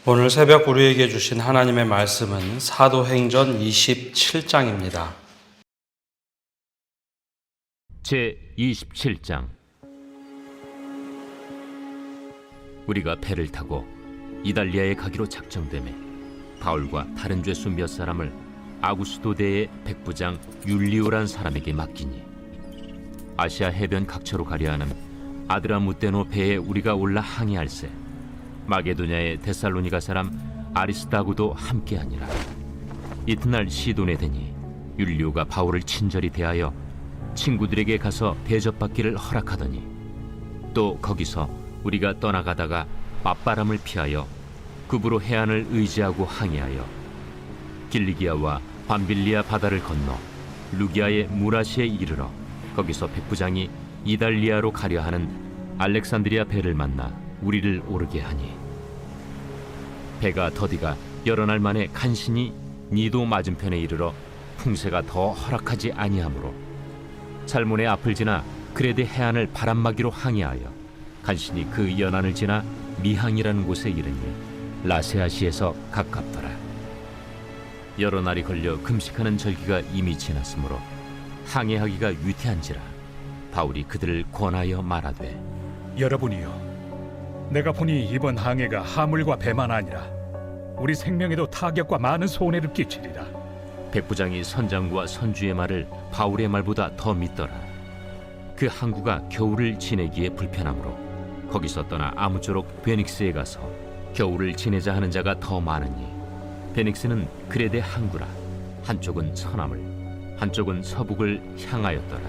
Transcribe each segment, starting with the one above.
오늘 새벽 우리에게 주신 하나님의 말씀은 사도행전 27장입니다. 제 27장. 우리가 배를 타고 이달리아에 가기로 작정되매 바울과 다른 죄수 몇 사람을 아구스도대의 백부장 율리오란 사람에게 맡기니 아시아 해변 각처로 가려 하는 아드라무테노 배에 우리가 올라 항해할세 마게도냐의 데살로니가 사람 아리스다고도 함께하니라. 이튿날 시돈에 되니 율리오가 바울을 친절히 대하여 친구들에게 가서 대접받기를 허락하더니 또 거기서 우리가 떠나가다가 맞바람을 피하여 급으로 해안을 의지하고 항해하여 길리기아와 밤빌리아 바다를 건너 루기아의 무라시에 이르러 거기서 백부장이 이달리아로 가려 하는 알렉산드리아 배를 만나 우리를 오르게 하니 배가 더디가 여러 날 만에 간신히 니도 맞은편에 이르러 풍세가 더 허락하지 아니하므로 살몬의 앞을 지나 그레데 해안을 바람막이로 항해하여 간신히 그 연안을 지나 미항이라는 곳에 이르니 라세아시에서 가깝더라. 여러 날이 걸려 금식하는 절기가 이미 지났으므로 항해하기가 위태한지라 바울이 그들을 권하여 말하되 여러분이여, 내가 보니 이번 항해가 하물과 배만 아니라 우리 생명에도 타격과 많은 손해를 끼치리라. 백부장이 선장과 선주의 말을 바울의 말보다 더 믿더라. 그 항구가 겨울을 지내기에 불편하므로 거기서 떠나 아무쪼록 베닉스에 가서 겨울을 지내자 하는 자가 더 많으니 베닉스는 그레데 항구라. 한쪽은 서남을 한쪽은 서북을 향하였더라.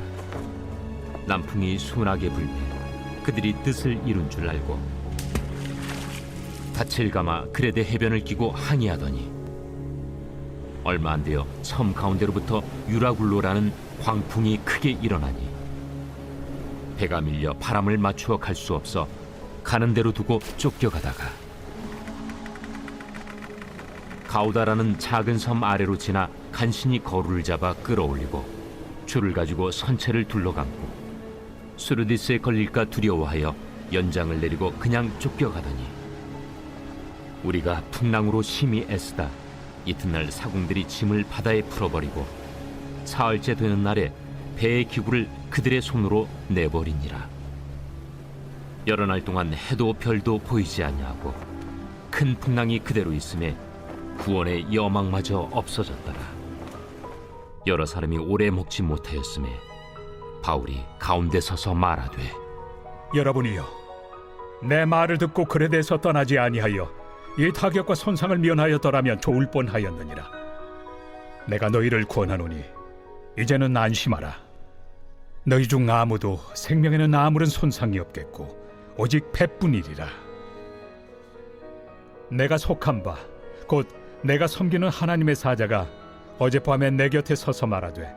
남풍이 순하게 불매 그들이 뜻을 이룬 줄 알고 닻을 감아 그레데 해변을 끼고 항해하더니 얼마 안 되어 섬 가운데로부터 유라굴로라는 광풍이 크게 일어나니 배가 밀려 바람을 맞추어 갈 수 없어 가는 대로 두고 쫓겨가다가 가우다라는 작은 섬 아래로 지나 간신히 거루를 잡아 끌어올리고 줄을 가지고 선체를 둘러감고 수르디스에 걸릴까 두려워하여 연장을 내리고 그냥 쫓겨가더니 우리가 풍랑으로 심히 애쓰다 이튿날 사공들이 짐을 바다에 풀어버리고 사흘째 되는 날에 배의 기구를 그들의 손으로 내버리니라. 여러 날 동안 해도 별도 보이지 아니하고 큰 풍랑이 그대로 있음에 구원의 여망마저 없어졌더라. 여러 사람이 오래 먹지 못하였음에 바울이 가운데 서서 말하되 여러분이여, 내 말을 듣고 그레데에서 떠나지 아니하여 이 타격과 손상을 면하였더라면 좋을 뻔하였느니라. 내가 너희를 권하노니 이제는 안심하라. 너희 중 아무도 생명에는 아무런 손상이 없겠고 오직 배뿐이리라. 내가 속한 바 곧 내가 섬기는 하나님의 사자가 어젯밤에 내 곁에 서서 말하되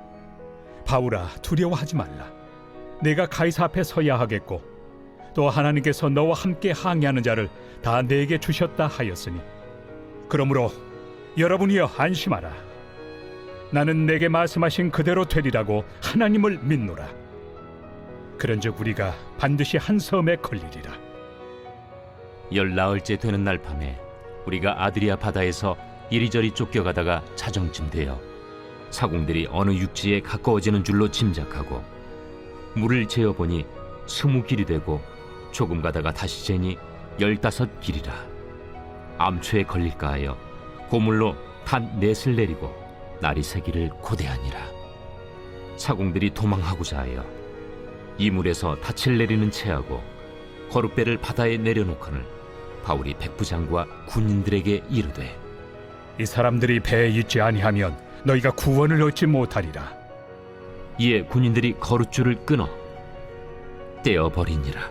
바울아, 두려워하지 말라. 내가 가이사 앞에 서야 하겠고 또 하나님께서 너와 함께 항해하는 자를 다 내게 주셨다 하였으니 그러므로 여러분이여 안심하라. 나는 내게 말씀하신 그대로 되리라고 하나님을 믿노라. 그런즉 우리가 반드시 한 섬에 걸리리라. 열나흘째 되는 날 밤에 우리가 아드리아 바다에서 이리저리 쫓겨가다가 자정쯤 되어 사공들이 어느 육지에 가까워지는 줄로 짐작하고 물을 재어보니 20길이 되고 조금 가다가 다시 재니 15길이라. 암초에 걸릴까 하여 고물로 단 넷을 내리고 날이 새기를 고대하니라. 사공들이 도망하고자 하여 이물에서 닻을 내리는 채하고 거룻배를 바다에 내려놓거늘 바울이 백부장과 군인들에게 이르되 이 사람들이 배에 있지 아니하면 너희가 구원을 얻지 못하리라. 이에 군인들이 거룻줄을 끊어 떼어버리니라.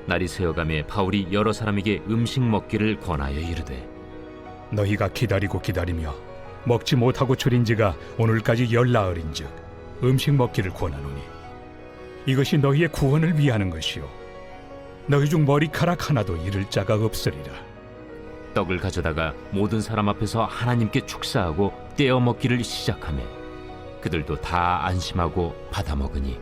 날이 새어가매 바울이 여러 사람에게 음식 먹기를 권하여 이르되 너희가 기다리고 기다리며 먹지 못하고 줄인 지가 오늘까지 열나흘인즉 음식 먹기를 권하노니 이것이 너희의 구원을 위하는 것이요 너희 중 머리카락 하나도 잃을 자가 없으리라. 떡을 가져다가 모든 사람 앞에서 하나님께 축사하고 떼어 먹기를 시작하매 그들도 다 안심하고 받아 먹으니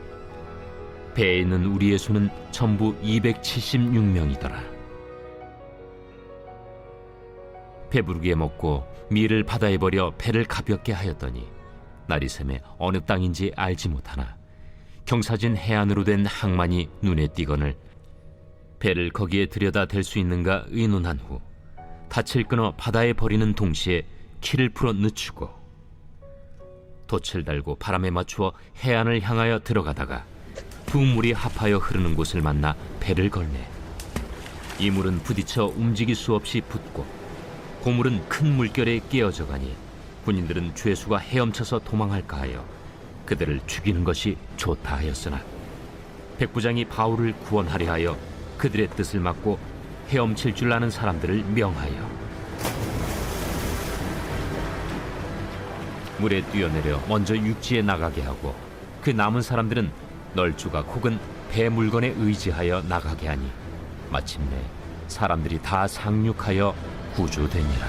배에 있는 우리의 수는 전부 276명이더라. 배부르게 먹고 밀을 바다에 버려 배를 가볍게 하였더니 날이 새매 어느 땅인지 알지 못하나 경사진 해안으로 된 항만이 눈에 띄거늘 배를 거기에 들여다 댈 수 있는가 의논한 후 닻을 끊어 바다에 버리는 동시에 키를 풀어 늦추고 돛을 달고 바람에 맞추어 해안을 향하여 들어가다가 두 물이 합하여 흐르는 곳을 만나 배를 걸매 이 물은 부딪혀 움직일 수 없이 붙고 고물은 큰 물결에 깨어져 가니 군인들은 죄수가 헤엄쳐서 도망할까 하여 그들을 죽이는 것이 좋다 하였으나 백부장이 바울을 구원하려 하여 그들의 뜻을 막고 헤엄칠 줄 아는 사람들을 명하여 물에 뛰어내려 먼저 육지에 나가게 하고 그 남은 사람들은 널조각 혹은 배 물건에 의지하여 나가게 하니 마침내 사람들이 다 상륙하여 구조되니라.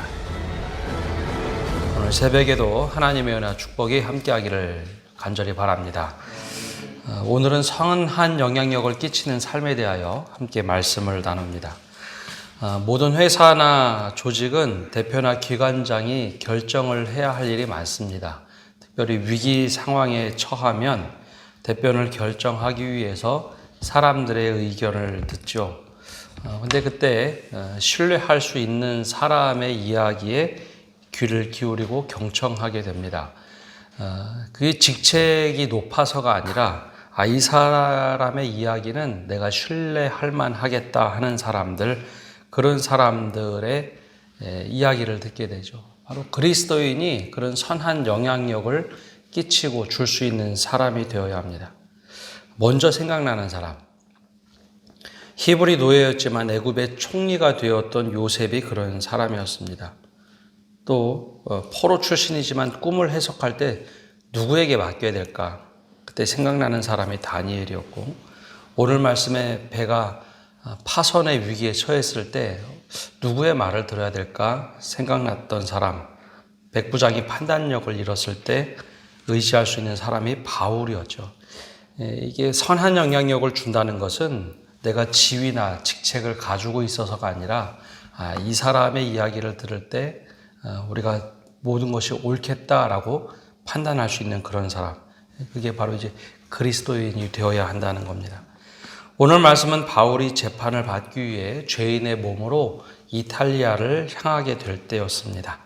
오늘 새벽에도 하나님의 은혜와 축복이 함께하기를 간절히 바랍니다. 오늘은 선한 영향력을 끼치는 삶에 대하여 함께 말씀을 나눕니다. 모든 회사나 조직은 대표나 기관장이 결정을 해야 할 일이 많습니다. 특별히 위기 상황에 처하면 대표를 결정하기 위해서 사람들의 의견을 듣죠. 근데 그때 신뢰할 수 있는 사람의 이야기에 귀를 기울이고 경청하게 됩니다. 그게 직책이 높아서가 아니라 이 사람의 이야기는 내가 신뢰할 만하겠다 하는 사람들, 그런 사람들의 이야기를 듣게 되죠. 바로 그리스도인이 그런 선한 영향력을 끼치고 줄 수 있는 사람이 되어야 합니다. 먼저 생각나는 사람, 히브리 노예였지만 애굽의 총리가 되었던 요셉이 그런 사람이었습니다. 또 포로 출신이지만 꿈을 해석할 때 누구에게 맡겨야 될까? 그때 생각나는 사람이 다니엘이었고, 오늘 말씀에 배가 파선의 위기에 처했을 때 누구의 말을 들어야 될까 생각났던 사람, 백부장이 판단력을 잃었을 때 의지할 수 있는 사람이 바울이었죠. 이게 선한 영향력을 준다는 것은 내가 지위나 직책을 가지고 있어서가 아니라 이 사람의 이야기를 들을 때 우리가 모든 것이 옳겠다라고 판단할 수 있는 그런 사람, 그게 바로 이제 그리스도인이 되어야 한다는 겁니다. 오늘 말씀은 바울이 재판을 받기 위해 죄인의 몸으로 이탈리아를 향하게 될 때였습니다.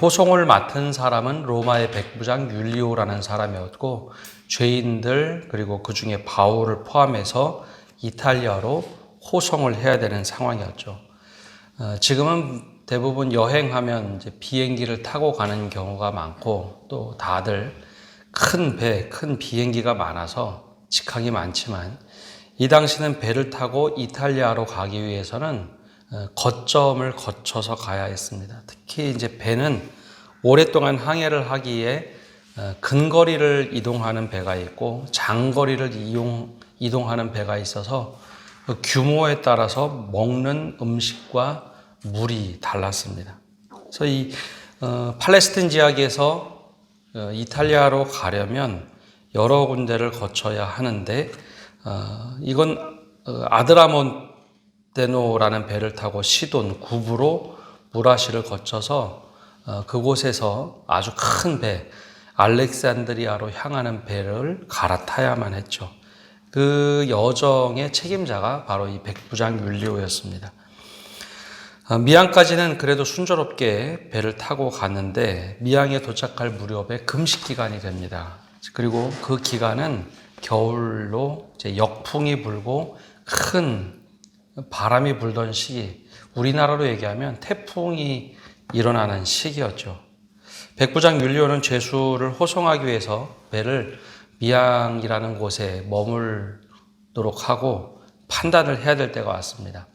호송을 맡은 사람은 로마의 백부장 율리오라는 사람이었고, 죄인들 그리고 그 중에 바울을 포함해서 이탈리아로 호송을 해야 되는 상황이었죠. 지금은 대부분 여행하면 이제 비행기를 타고 가는 경우가 많고, 또 다들 큰 배, 큰 비행기가 많아서 직항이 많지만, 이 당시는 배를 타고 이탈리아로 가기 위해서는 거점을 거쳐서 가야 했습니다. 특히 이제 배는 오랫동안 항해를 하기에 근거리를 이동하는 배가 있고 장거리를 이동하는 배가 있어서 그 규모에 따라서 먹는 음식과 물이 달랐습니다. 그래서 이 팔레스틴 지역에서 이탈리아로 가려면 여러 군데를 거쳐야 하는데, 이건 아드라몬테노라는 배를 타고 시돈, 구브로, 무라시를 거쳐서 그곳에서 아주 큰 배, 알렉산드리아로 향하는 배를 갈아타야만 했죠. 그 여정의 책임자가 바로 이 백부장 율리오였습니다. 미항까지는 그래도 순조롭게 배를 타고 갔는데, 미항에 도착할 무렵에 금식 기간이 됩니다. 그리고 그 기간은 겨울로 이제 역풍이 불고 큰 바람이 불던 시기, 우리나라로 얘기하면 태풍이 일어나는 시기였죠. 백부장 율리오는 죄수를 호송하기 위해서 배를 미항이라는 곳에 머물도록 하고 판단을 해야 될 때가 왔습니다.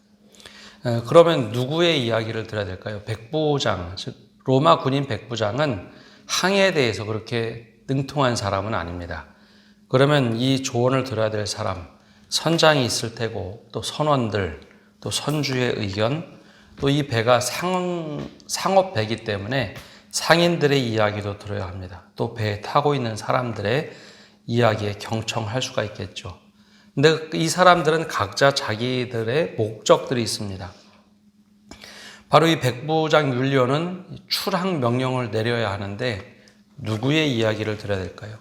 그러면 누구의 이야기를 들어야 될까요? 백부장, 즉 로마 군인 백부장은 항해에 대해서 그렇게 능통한 사람은 아닙니다. 그러면 이 조언을 들어야 될 사람, 선장이 있을 테고, 또 선원들, 또 선주의 의견, 또 이 배가 상업배이기 때문에 상인들의 이야기도 들어야 합니다. 또 배에 타고 있는 사람들의 이야기에 경청할 수가 있겠죠. 근데 이 사람들은 각자 자기들의 목적들이 있습니다. 바로 이 백부장 율리오는 출항 명령을 내려야 하는데 누구의 이야기를 들어야 될까요?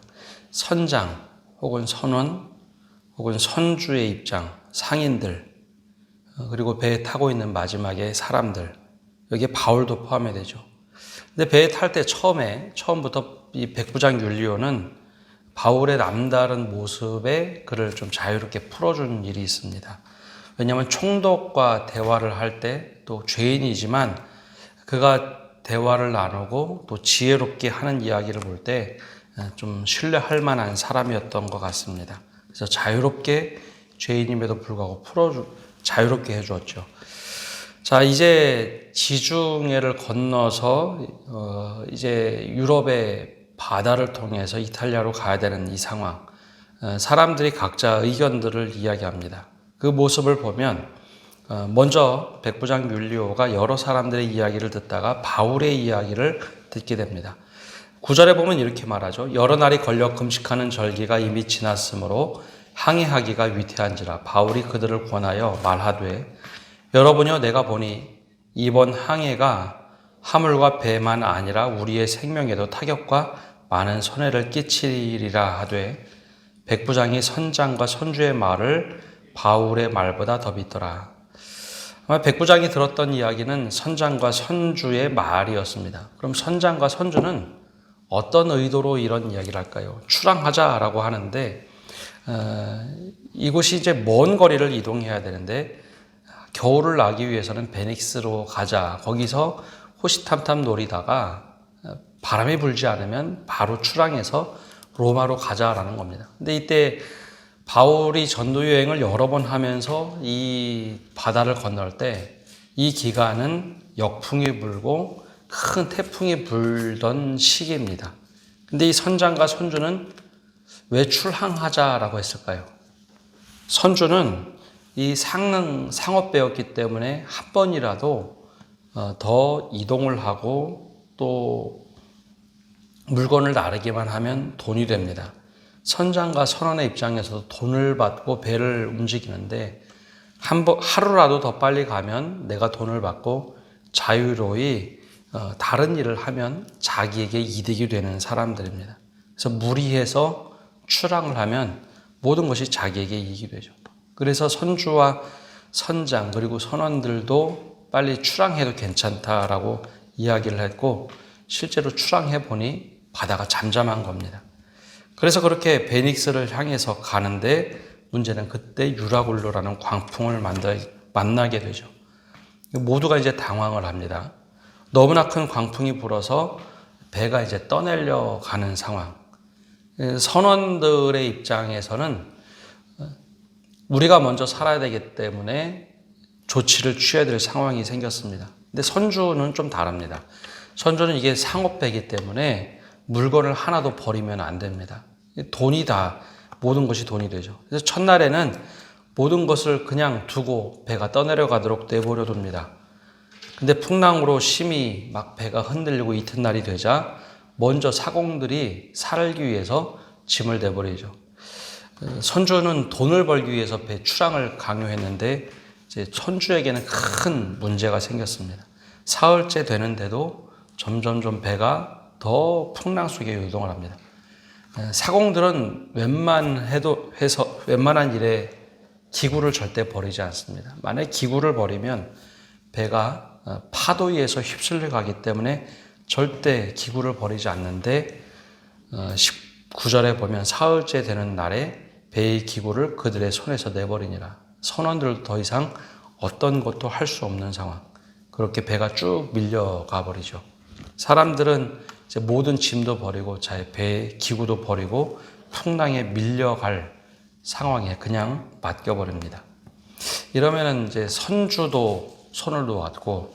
선장 혹은 선원 혹은 선주의 입장, 상인들, 그리고 배에 타고 있는 마지막에 사람들, 여기에 바울도 포함이 되죠. 근데 배에 탈 때 처음부터 이 백부장 율리오는 바울의 남다른 모습에 그를 좀 자유롭게 풀어주는 일이 있습니다. 왜냐하면 총독과 대화를 할 때 또 죄인이지만 그가 대화를 나누고 또 지혜롭게 하는 이야기를 볼 때 좀 신뢰할 만한 사람이었던 것 같습니다. 그래서 자유롭게 죄인임에도 불구하고 자유롭게 해주었죠. 자, 이제 지중해를 건너서 이제 유럽의 바다를 통해서 이탈리아로 가야 되는 이 상황, 사람들이 각자 의견들을 이야기합니다. 그 모습을 보면 먼저 백부장 율리오가 여러 사람들의 이야기를 듣다가 바울의 이야기를 듣게 됩니다. 9절에 보면 이렇게 말하죠. 여러 날이 걸려 금식하는 절기가 이미 지났으므로 항해하기가 위태한지라 바울이 그들을 권하여 말하되 여러분이여 내가 보니 이번 항해가 화물과 배만 아니라 우리의 생명에도 타격과 많은 손해를 끼치리라 하되 백부장이 선장과 선주의 말을 바울의 말보다 더 믿더라. 아마 백부장이 들었던 이야기는 선장과 선주의 말이었습니다. 그럼 선장과 선주는 어떤 의도로 이런 이야기를 할까요? 출항하자라고 하는데 이곳이 이제 먼 거리를 이동해야 되는데 겨울을 나기 위해서는 베닉스로 가자. 거기서 호시탐탐 노리다가 바람이 불지 않으면 바로 출항해서 로마로 가자라는 겁니다. 근데 이때 바울이 전도 여행을 여러 번 하면서 이 바다를 건널 때 이 기간은 역풍이 불고 큰 태풍이 불던 시기입니다. 근데 이 선장과 선주는 왜 출항하자라고 했을까요? 선주는 이 상업배였기 때문에 한 번이라도 더 이동을 하고 또 물건을 나르기만 하면 돈이 됩니다. 선장과 선원의 입장에서도 돈을 받고 배를 움직이는데 하루라도 더 빨리 가면 내가 돈을 받고 자유로이 다른 일을 하면 자기에게 이득이 되는 사람들입니다. 그래서 무리해서 출항을 하면 모든 것이 자기에게 이익이 되죠. 그래서 선주와 선장 그리고 선원들도 빨리 출항해도 괜찮다라고 이야기를 했고 실제로 출항해 보니 바다가 잠잠한 겁니다. 그래서 그렇게 베닉스를 향해서 가는데 문제는 그때 유라굴로라는 광풍을 만나게 되죠. 모두가 이제 당황을 합니다. 너무나 큰 광풍이 불어서 배가 이제 떠내려 가는 상황. 선원들의 입장에서는 우리가 먼저 살아야 되기 때문에 조치를 취해야 될 상황이 생겼습니다. 근데 선주는 좀 다릅니다. 선주는 이게 상업배이기 때문에 물건을 하나도 버리면 안 됩니다. 돈이 다 모든 것이 돈이 되죠. 그래서 첫날에는 모든 것을 그냥 두고 배가 떠내려가도록 내버려 둡니다. 근데 풍랑으로 심히 막 배가 흔들리고 이튿날이 되자 먼저 사공들이 살기 위해서 짐을 내버리죠. 선주는 돈을 벌기 위해서 배 출항을 강요했는데 이제 선주에게는 큰 문제가 생겼습니다. 사흘째 되는데도 점점점 배가 더 풍랑 속에 요동을 합니다. 사공들은 웬만한 일에 기구를 절대 버리지 않습니다. 만약에 기구를 버리면 배가 파도 위에서 휩쓸려 가기 때문에 절대 기구를 버리지 않는데 19절에 보면 사흘째 되는 날에 배의 기구를 그들의 손에서 내버리니라. 선원들도 더 이상 어떤 것도 할 수 없는 상황. 그렇게 배가 쭉 밀려가 버리죠. 사람들은 이제 모든 짐도 버리고 자기 배의 기구도 버리고 풍랑에 밀려갈 상황에 그냥 맡겨버립니다. 이러면은 이제 선주도 손을 놓았고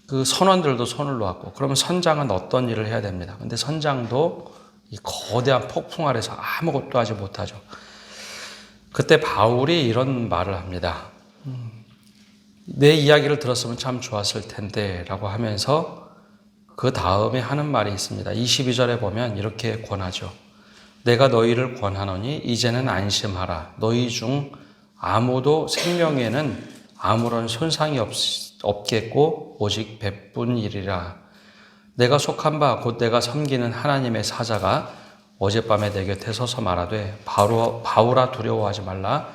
그 선원들도 손을 놓았고 그러면 선장은 어떤 일을 해야 됩니다. 근데 선장도 이 거대한 폭풍 아래서 아무것도 하지 못하죠. 그때 바울이 이런 말을 합니다. 내 이야기를 들었으면 참 좋았을 텐데 라고 하면서 그 다음에 하는 말이 있습니다. 22절에 보면 이렇게 권하죠. 내가 너희를 권하노니 이제는 안심하라. 너희 중 아무도 생명에는 아무런 손상이 없겠고 오직 배뿐이리라. 내가 속한 바 곧 내가 섬기는 하나님의 사자가 어젯밤에 내 곁에 서서 말하되 바울아 두려워하지 말라.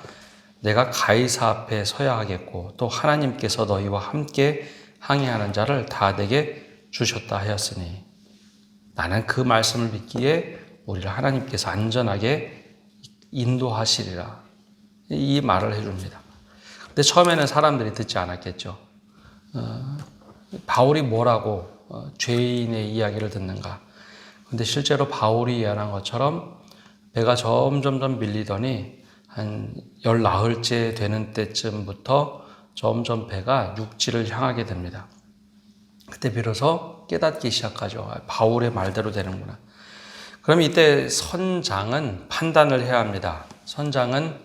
내가 가이사 앞에 서야 하겠고 또 하나님께서 너희와 함께 항해하는 자를 다 내게 주셨다 하였으니, 나는 그 말씀을 믿기에 우리를 하나님께서 안전하게 인도하시리라. 이 말을 해줍니다. 근데 처음에는 사람들이 듣지 않았겠죠. 바울이 뭐라고 죄인의 이야기를 듣는가. 근데 실제로 바울이 예언한 것처럼 배가 점점 밀리더니 한 19흘째 되는 때쯤부터 점점 배가 육지를 향하게 됩니다. 그때 비로소 깨닫기 시작하죠. 바울의 말대로 되는구나. 그럼 이때 선장은 판단을 해야 합니다. 선장은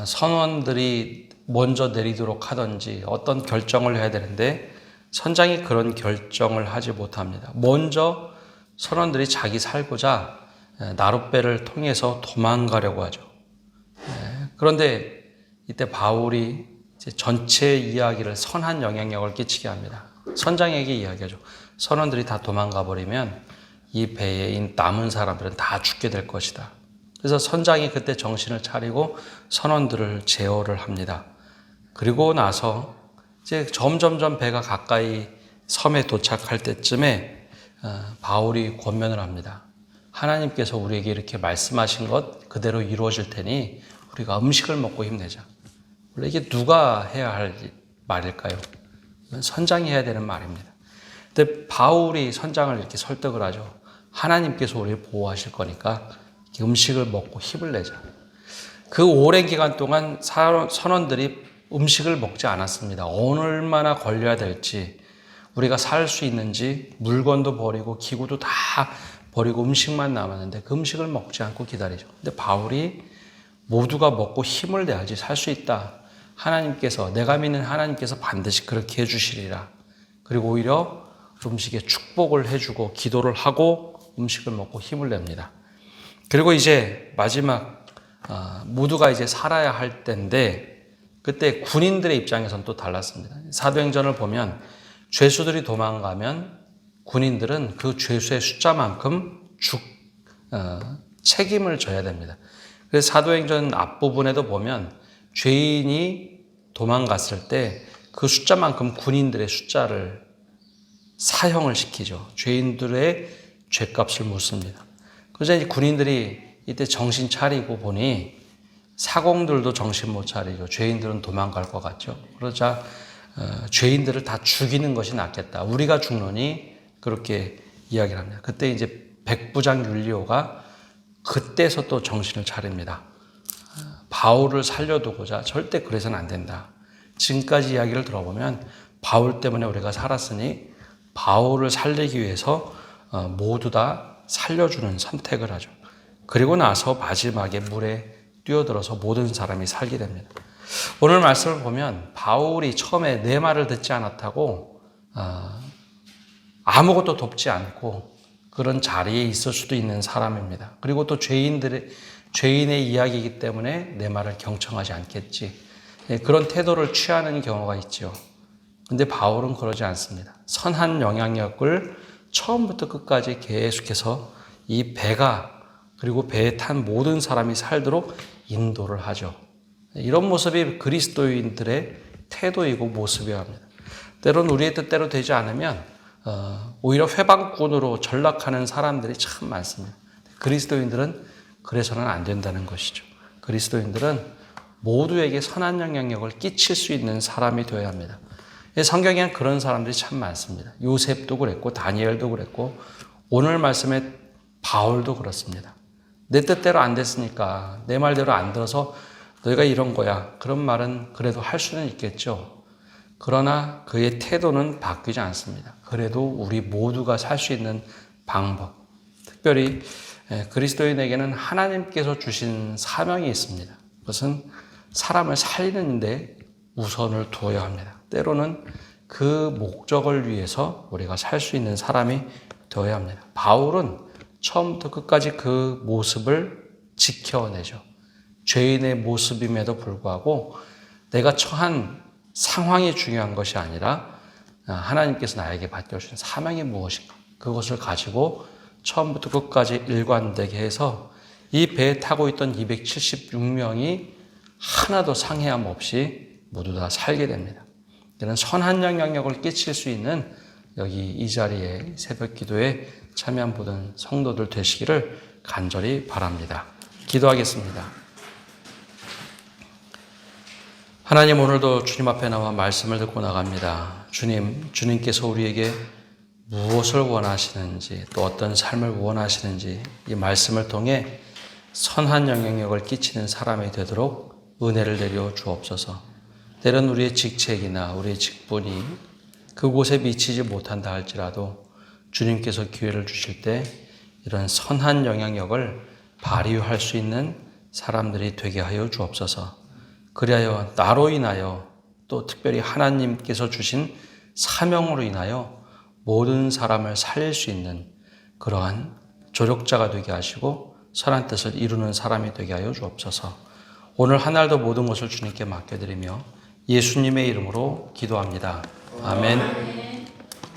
선원들이 먼저 내리도록 하든지 어떤 결정을 해야 되는데 선장이 그런 결정을 하지 못합니다. 먼저 선원들이 자기 살고자 나룻배를 통해서 도망가려고 하죠. 그런데 이때 바울이 이제 전체 이야기를 선한 영향력을 끼치게 합니다. 선장에게 이야기하죠. 선원들이 다 도망가 버리면 이 배에 남은 사람들은 다 죽게 될 것이다. 그래서 선장이 그때 정신을 차리고 선원들을 제어를 합니다. 그리고 나서 이제 점점점 배가 가까이 섬에 도착할 때쯤에 바울이 권면을 합니다. 하나님께서 우리에게 이렇게 말씀하신 것 그대로 이루어질 테니 우리가 음식을 먹고 힘내자. 원래 이게 누가 해야 할 말일까요? 선장이 해야 되는 말입니다. 근데 바울이 선장을 이렇게 설득을 하죠. 하나님께서 우리를 보호하실 거니까 음식을 먹고 힘을 내자. 그 오랜 기간 동안 선원들이 음식을 먹지 않았습니다. 얼마나 걸려야 될지, 우리가 살 수 있는지 물건도 버리고 기구도 다 버리고 음식만 남았는데 그 음식을 먹지 않고 기다리죠. 근데 바울이 모두가 먹고 힘을 내야지 살 수 있다. 하나님께서, 내가 믿는 하나님께서 반드시 그렇게 해주시리라. 그리고 오히려 음식에 축복을 해주고 기도를 하고 음식을 먹고 힘을 냅니다. 그리고 이제 마지막 모두가 이제 살아야 할 때인데 그때 군인들의 입장에서는 또 달랐습니다. 사도행전을 보면 죄수들이 도망가면 군인들은 그 죄수의 숫자만큼 책임을 져야 됩니다. 그래서 사도행전 앞부분에도 보면 죄인이 도망갔을 때 그 숫자만큼 군인들의 숫자를 사형을 시키죠. 죄인들의 죄값을 묻습니다. 그래서 이제 군인들이 이때 정신 차리고 보니 사공들도 정신 못 차리죠. 죄인들은 도망갈 것 같죠. 그러자 죄인들을 다 죽이는 것이 낫겠다. 우리가 죽느니 그렇게 이야기를 합니다. 그때 이제 백부장 율리오가 그때서 또 정신을 차립니다. 바울을 살려두고자 절대 그래서는 안 된다. 지금까지 이야기를 들어보면 바울 때문에 우리가 살았으니 바울을 살리기 위해서 모두 다 살려주는 선택을 하죠. 그리고 나서 마지막에 물에 뛰어들어서 모든 사람이 살게 됩니다. 오늘 말씀을 보면 바울이 처음에 내 말을 듣지 않았다고 아무것도 돕지 않고 그런 자리에 있을 수도 있는 사람입니다. 그리고 또 죄인의 이야기이기 때문에 내 말을 경청하지 않겠지. 그런 태도를 취하는 경우가 있죠. 근데 바울은 그러지 않습니다. 선한 영향력을 처음부터 끝까지 계속해서 이 배가 그리고 배에 탄 모든 사람이 살도록 인도를 하죠. 이런 모습이 그리스도인들의 태도이고 모습이어야 합니다. 때로는 우리의 뜻대로 되지 않으면 오히려 회방꾼으로 전락하는 사람들이 참 많습니다. 그리스도인들은 그래서는 안 된다는 것이죠. 그리스도인들은 모두에게 선한 영향력을 끼칠 수 있는 사람이 되어야 합니다. 성경에는 그런 사람들이 참 많습니다. 요셉도 그랬고 다니엘도 그랬고 오늘 말씀에 바울도 그렇습니다. 내 뜻대로 안 됐으니까 내 말대로 안 들어서 너희가 이런 거야. 그런 말은 그래도 할 수는 있겠죠. 그러나 그의 태도는 바뀌지 않습니다. 그래도 우리 모두가 살 수 있는 방법, 특별히 그리스도인에게는 하나님께서 주신 사명이 있습니다. 그것은 사람을 살리는 데 우선을 두어야 합니다. 때로는 그 목적을 위해서 우리가 살 수 있는 사람이 되어야 합니다. 바울은 처음부터 끝까지 그 모습을 지켜내죠. 죄인의 모습임에도 불구하고 내가 처한 상황이 중요한 것이 아니라 하나님께서 나에게 맡겨주신 사명이 무엇인가, 그것을 가지고 처음부터 끝까지 일관되게 해서 이 배에 타고 있던 276명이 하나도 상해함 없이 모두 다 살게 됩니다. 이는 선한 영향력을 끼칠 수 있는 여기 이 자리에 새벽 기도에 참여한 모든 성도들 되시기를 간절히 바랍니다. 기도하겠습니다. 하나님, 오늘도 주님 앞에 나와 말씀을 듣고 나갑니다. 주님께서 우리에게 무엇을 원하시는지, 또 어떤 삶을 원하시는지 이 말씀을 통해 선한 영향력을 끼치는 사람이 되도록 은혜를 내려 주옵소서. 때론 우리의 직책이나 우리의 직분이 그곳에 미치지 못한다 할지라도 주님께서 기회를 주실 때 이런 선한 영향력을 발휘할 수 있는 사람들이 되게 하여 주옵소서. 그리하여 나로 인하여 또 특별히 하나님께서 주신 사명으로 인하여 모든 사람을 살릴 수 있는 그러한 조력자가 되게 하시고 선한 뜻을 이루는 사람이 되게 하여 주옵소서. 오늘 한 날도 모든 것을 주님께 맡겨드리며 예수님의 이름으로 기도합니다. 아멘.